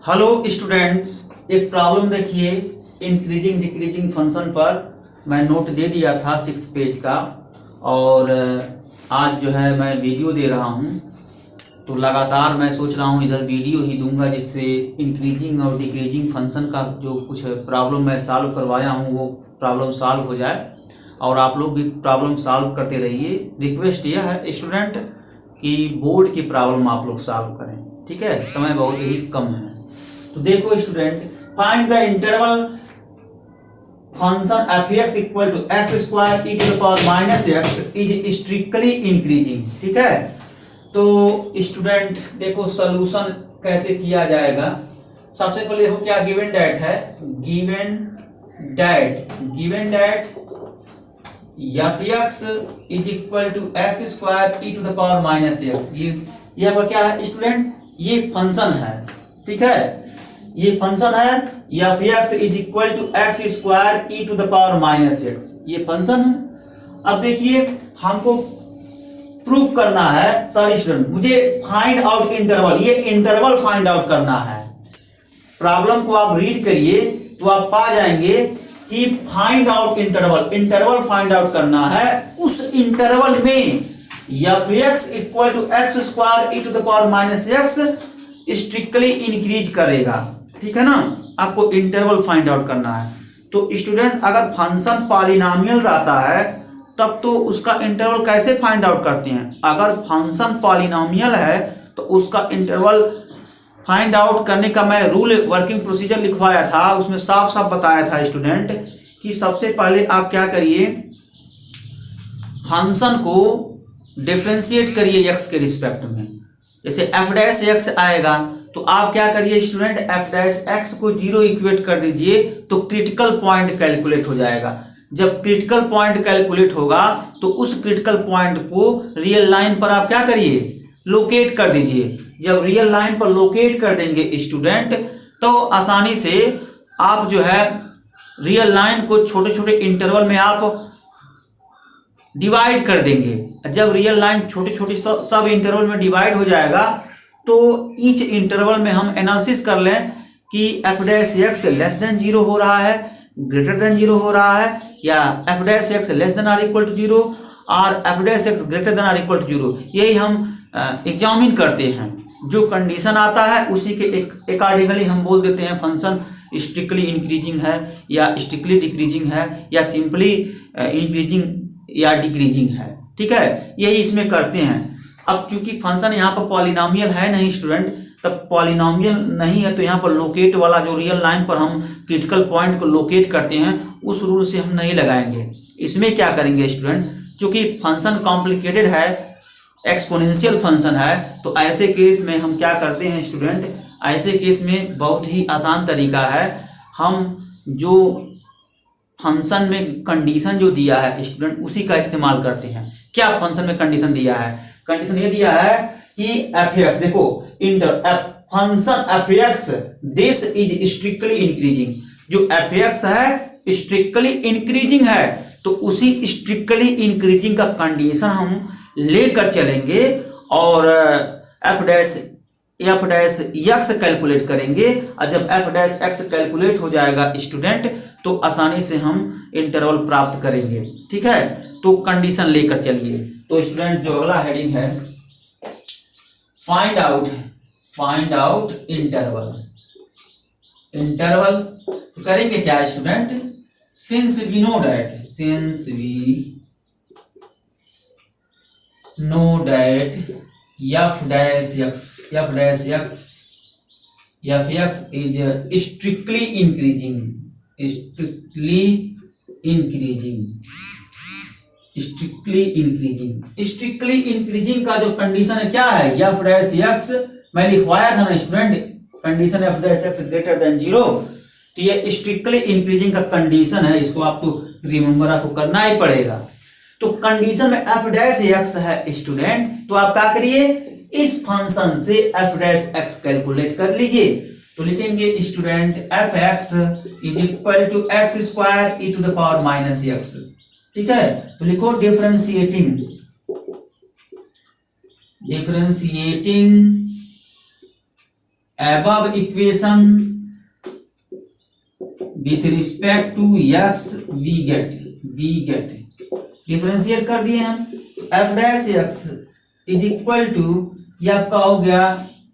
Hello students, एक problem देखिए। Increasing decreasing function पर मैं नोट दे दिया था 6 पेज का, और आज जो है मैं वीडियो दे रहा हूँ। तो लगातार मैं सोच रहा हूँ इधर वीडियो ही दूंगा, जिससे इंक्रीजिंग और डिक्रीजिंग फंक्शन का जो कुछ प्रॉब्लम मैं सॉल्व करवाया हूँ वो प्रॉब्लम सॉल्व हो जाए, और आप लोग भी प्रॉब्लम सॉल्व करते रहिए। रिक्वेस्ट यह है स्टूडेंट कि बोर्ड की प्रॉब्लम आप लोग सॉल्व करें, ठीक है? समय बहुत ही कम है। तो देखो student, find the interval function f x equal to x square e to the power minus x is strictly increasing. ठीक है, तो स्टूडेंट देखो सॉल्यूशन कैसे किया जाएगा। सबसे पहले देखो क्या गिवन डेट है। Given data f x is equal to x square e to the power minus x. ये यहाँ पर क्या है स्टूडेंट? ये फंक्शन है, ठीक है? ये फंक्शन है f x is equal to x square e to the power minus x, ये फंक्शन है। अब देखिए हमको प्रूफ करना है, सॉरी स्टूडेंट, मुझे फाइंड आउट इंटरवल, ये इंटरवल फाइंड आउट करना है। प्रॉब्लम को आप रीड करिए तो आप पा जाएंगे कि find out interval find out करना है। उस इंटरवल में f x equal to x square e to the power minus x strictly increase करेगा, ठीक है ना? आपको इंटरवल फाइंड आउट करना है। तो स्टूडेंट अगर फंक्शन पॉलिनोमियल रहता है तब तो उसका इंटरवल कैसे फाइंड आउट करते हैं? अगर फंक्शन पॉलिनोमियल है तो उसका इंटरवल फाइंड आउट करने का मैं रूल वर्किंग प्रोसीजर लिखवाया था, उसमें साफ साफ बताया था स्टूडेंट कि सबसे पहले आप क्या करिए, फंक्शन को डिफरेंशिएट करिए एक्स के रिस्पेक्ट में। जैसे एफ डैश एक्स आएगा तो आप क्या करिए स्टूडेंट, एफ डैश एक्स को 0 इक्वेट कर दीजिए तो क्रिटिकल पॉइंट कैलकुलेट हो जाएगा। जब क्रिटिकल पॉइंट कैलकुलेट होगा तो उस क्रिटिकल पॉइंट को रियल लाइन पर आप क्या करिए, लोकेट कर दीजिए। जब रियल लाइन पर लोकेट कर देंगे स्टूडेंट तो आसानी से आप जो है रियल लाइन को छोटे छोटे इंटरवल में आप डिवाइड कर देंगे। जब रियल लाइन छोटी छोटी सब इंटरवल में डिवाइड हो जाएगा तो ईच इंटरवल में हम एनालिसिस कर लें कि F dash x less then 0 हो रहा है, ग्रेटर देन 0 हो रहा है, या f dash x less than or equal to 0 और f dash x greater than or equal to 0। यही हम एग्जामिन करते हैं। जो कंडीशन आता है उसी के अकॉर्डिंगली हम बोल देते हैं फंक्शन स्ट्रिक्टली इंक्रीजिंग है या स्ट्रिक्टली डिक्रीजिंग है या सिंपली इंक्रीजिंग या डिक्रीजिंग है, ठीक है? यही इसमें करते हैं। अब चूंकि फंक्शन यहाँ पर पॉलिनोमियल है नहीं स्टूडेंट, तब पॉलिनोमियल नहीं है तो यहाँ पर लोकेट वाला जो रियल लाइन पर हम क्रिटिकल पॉइंट को लोकेट करते हैं उस रूल से हम नहीं लगाएंगे। इसमें क्या करेंगे स्टूडेंट, चूंकि फंक्शन कॉम्प्लिकेटेड है, एक्सपोनेंशियल फंक्शन है, तो ऐसे केस में हम क्या करते हैं स्टूडेंट, ऐसे केस में बहुत ही आसान तरीका है। हम जो फंक्शन में कंडीशन जो दिया है स्टूडेंट उसी का इस्तेमाल करते हैं। क्या फंक्शन में कंडीशन दिया है? कंडीशन ये दिया है कि एफ एक्स, देखो function f x this is strictly increasing. जो एफ एक्स है स्ट्रिक्टली इंक्रीजिंग है तो उसी स्ट्रिक्टली इंक्रीजिंग का कंडीशन हम लेकर चलेंगे और एफ डैश एक्स कैलकुलेट करेंगे। और जब एफ डैश एक्स कैलकुलेट हो जाएगा स्टूडेंट तो आसानी से हम इंटरवल प्राप्त करेंगे, ठीक है? तो कंडीशन लेकर चलिए। तो स्टूडेंट जो अगला हेडिंग है फाइंड आउट इंटरवल तो करेंगे क्या student, since we know that f dash x is strictly increasing का जो कंडीशन है क्या है, एफ डैश एक्स मैं लिखवाया था ना student, condition F dash x greater than 0। तो ये स्ट्रिक्टली इंक्रीजिंग का कंडीशन है, इसको आपको रिमेंबर आपको करना ही पड़ेगा। तो कंडीशन में एफ डैश एक्स है स्टूडेंट, तो आप क्या करिए, इस फंक्शन से एफ डैश एक्स कैलकुलेट कर लीजिए। तो लिखेंगे student f x is equal to x square e to the power minus x, ठीक है? तो लिखो differentiating above equation with respect to x we get differentiate कर दिए हम। F dash x is equal to, ये आपका हो गया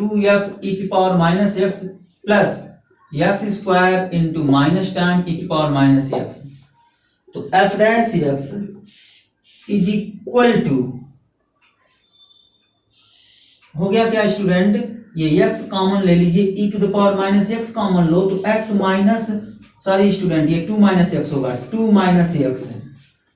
2x e की power minus x plus x square into minus time e की पावर माइनस एक्स। तो f dash x is equal to हो गया क्या स्टूडेंट, ये x कॉमन ले लीजिए, e to the power minus x common लो तो x माइनस, सॉरी स्टूडेंट ये 2 माइनस एक्स होगा, 2 माइनस एक्स है,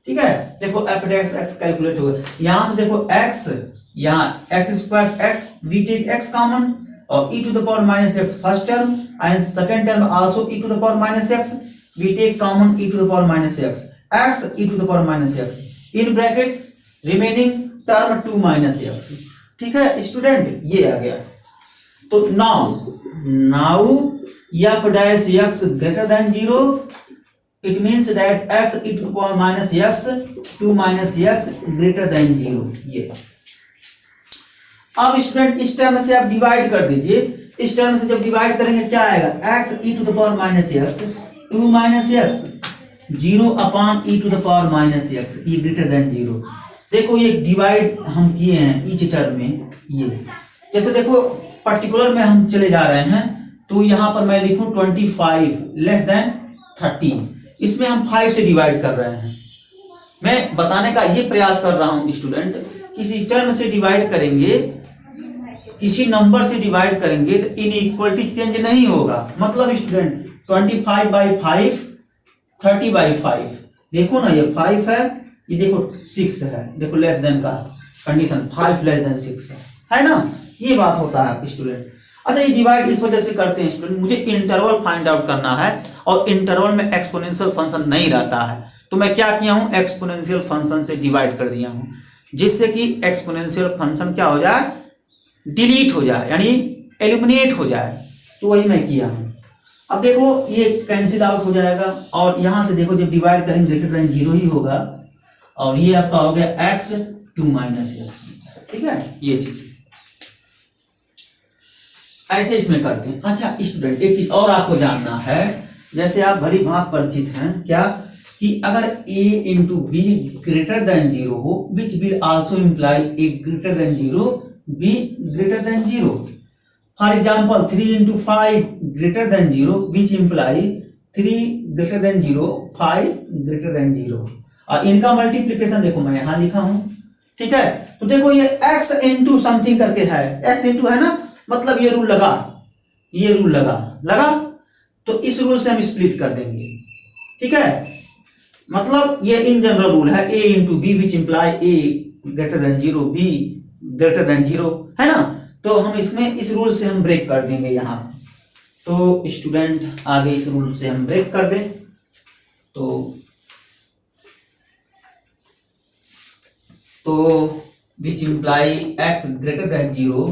ठीक है। देखो एफ डैश एक्स कैलकुलेट हो गया, यहां से देखो x, यहाँ x square x, we take x common और e to the power minus x first term and second term also e to the power minus x, we take common e to the power minus x, x e to the power minus x in bracket remaining term 2 minus x, ठीक है student, ये आ गया। तो now f dash x greater than 0, it means that x e to the power minus x 2 minus x greater than 0, ये। अब student इस term से आप डिवाइड कर दीजिए, इस टर्म से जब डिवाइड करेंगे क्या आएगा, x e to the power minus x 2 minus x 0 upon e to the power minus x, ये ग्रेटर देन 0। देखो ये डिवाइड हम किए हैं ईच टर्म में, ये जैसे देखो पर्टिकुलर में हम चले जा रहे हैं, तो यहां पर मैं लिखूं 25 लेस देन 30, इसमें हम 5 से डिवाइड कर रहे हैं। मैं बताने का ये प्रयास कर रहा हूं स्टूडेंट, किसी टर्म से डिवाइड करेंगे, किसी नंबर से डिवाइड करेंगे तो इनइक्वालिटी चेंज नहीं होगा। मतलब स्टूडेंट 25/5 30/5, देखो ना ये 5 है, ये देखो 6 है, देखो लेस देन का कंडीशन 5 लेस देन 6 है ना, ये बात होता है स्टूडेंट। अच्छा ये डिवाइड इस वजह से करते हैं स्टूडेंट, मुझे इंटरवल फाइंड आउट करना है और इंटरवल में एक्सपोनेंशियल फंक्शन नहीं रहता है, तो मैं क्या किया हूं, एक्सपोनेंशियल फंक्शन से डिवाइड कर दिया हूं, जिससे कि एक्सपोनेंशियल फंक्शन क्या हो जाए, डिलीट हो जाए, यानी एलिमिनेट हो जाए, तो वही मैं किया हूं। अब देखो ये कैंसिल आउट हो जाएगा और यहां से देखो जब डिवाइड करेंगे ग्रेटर देन 0 ही होगा, और ये आपका हो गया x 2 माइनस एक्स, ठीक है, ये चीज ऐसे इसमें करते हैं। अच्छा स्टूडेंट एक चीज और आपको जानना है, जैसे आप भली भांति परिचित हैं क्या, कि अगर a into be greater than 0 हो, which will also imply a greater than 0 b greater than 0। For example 3 into 5 greater than 0 which imply 3 greater than 0 5 greater than 0। और इनका मल्टीप्लीकेशन देखो मैं यहां लिखा हूं, ठीक है। तो देखो ये x इंटू समथिंग करके है, x इंटू है ना, मतलब ये रूल लगा, ये रूल लगा, तो इस रूल से हम स्प्लिट कर देंगे, ठीक है। मतलब ये इन जनरल रूल है, a into b which imply a greater than 0 b greater than 0, है ना। तो हम इसमें इस रूल से हम ब्रेक कर देंगे यहाँ। तो स्टूडेंट आगे इस रूल से हम ब्रेक कर दें, तो which imply x greater than 0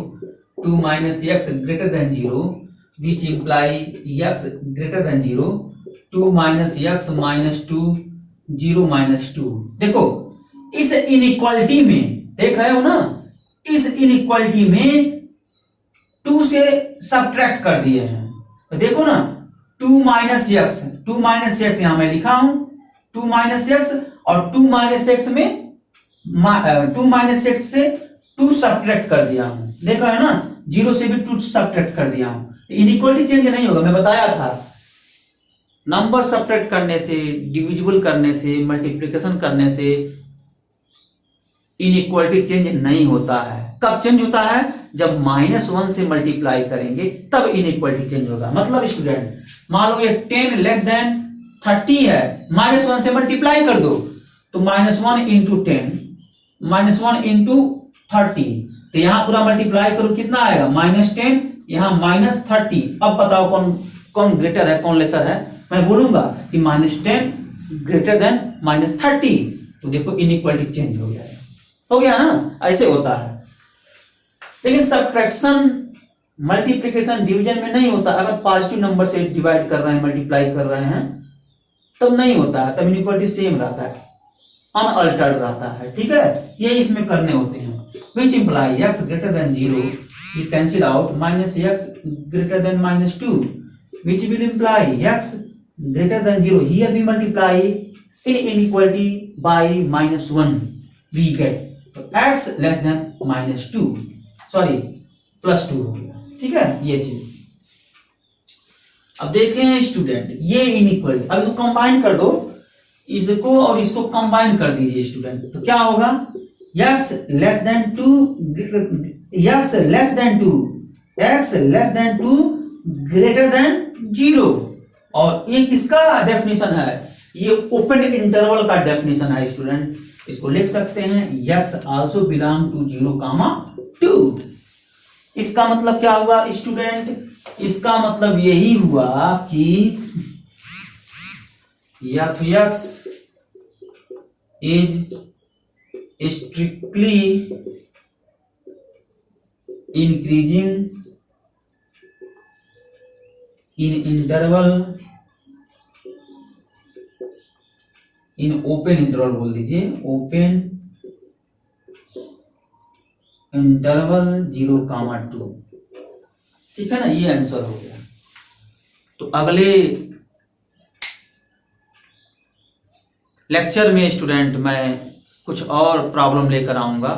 2 minus x greater than 0 which imply x greater than 0 2 minus x minus 2 0 minus 2। देखो इस इनइक्वालिटी में देख रहे हो ना, इस इनइक्वालिटी में 2 से सब्ट्रैक्ट कर दिए हैं, तो देखो ना 2 माइनस एक्स यहां मैं लिखा हूं 2 माइनस एक्स, और 2 माइनस एक्स में 2 माइनस एक्स से 2 सब्ट्रैक्ट कर दिया हूं, देख रहे हो ना, 0 से भी 2 सब्ट्रैक्ट कर दिया हूं, तो इनइक्वालिटी चेंज नहीं होगा। मैं बताया था नंबर सब्ट्रैक्ट करने से, डिविजिबल करने से, मल्टीप्लिकेशन करने से इनइक्वालिटी चेंज नहीं होता है। कब चेंज होता है, जब -1 से मल्टीप्लाई करेंगे तब इनइक्वालिटी चेंज होगा। मतलब स्टूडेंट मान लो ये 10 लेस देन 30 है, -1 से मल्टीप्लाई कर दो, तो -1 इंटू 10 -1 इंटू 30, तो यहां पूरा मल्टीप्लाई करो कितना आएगा, -10 यहां -30। अब बताओ कौन कौन ग्रेटर है कौन लेसर है, मैं बोलूंगा कि -10 ग्रेटर देन -30, तो देखो इनइक्वालिटी चेंज हो गया ना, ऐसे होता है। लेकिन सब्ट्रैक्शन मल्टीप्लिकेशन डिवीजन में नहीं होता। अगर पॉजिटिव नंबर से डिवाइड कर रहे हैं, मल्टीप्लाई कर रहे हैं, तब नहीं होता है, तब इनइक्वालिटी सेम रहता है, अनअल्टर्ड रहता है, ठीक है। ये इसमें करने होते हैं, which imply x greater than 0 ये cancel out, minus x greater than minus two, which will imply x greater than zero. Here we multiply in inequality by minus one, we get x less than minus two, sorry plus two हो गया. ठीक है, ये चीज. अब देखें student, ये inequality अब इसको कंबाइन कर दो, इसको और इसको कंबाइन कर दीजिए स्टूडेंट, तो क्या होगा, x less than two, x less than two, x less than two greater than zero. और ये किसका डेफिनेशन है, ये ओपन इंटरवल का डेफिनेशन है स्टूडेंट. इसको लिख सकते हैं x also belong to zero comma two. इसका मतलब क्या हुआ स्टूडेंट, इसका मतलब यही हुआ कि f x is strictly increasing in interval, in open interval बोल दीजिए, open interval zero comma two. ठीक है ना, ये आंसर हो गया. तो अगले लेक्चर में स्टूडेंट मैं कुछ और प्रॉब्लम लेकर आऊंगा.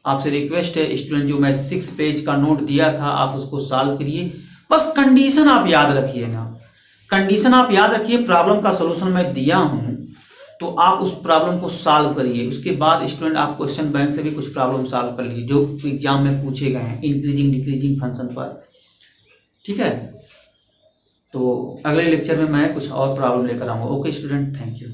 आपसे रिक्वेस्ट है स्टूडेंट, जो मैं 6 पेज का नोट दिया था आप उसको सॉल्व करिए. बस कंडीशन आप याद रखिए ना, कंडीशन आप याद रखिए. प्रॉब्लम का सॉल्यूशन मैं दिया हूं तो आप उस प्रॉब्लम को सॉल्व करिए. उसके बाद स्टूडेंट आप क्वेश्चन बैंक से भी कुछ प्रॉब्लम सॉल्व कर लीजिए जो एग्जाम में पूछे गए हैं इंक्रीजिंग डिक्रीजिंग फंक्शन पर. ठीक है, तो अगले लेक्चर में मैं कुछ और प्रॉब्लम लेकर आऊंगा. Okay student, thank you.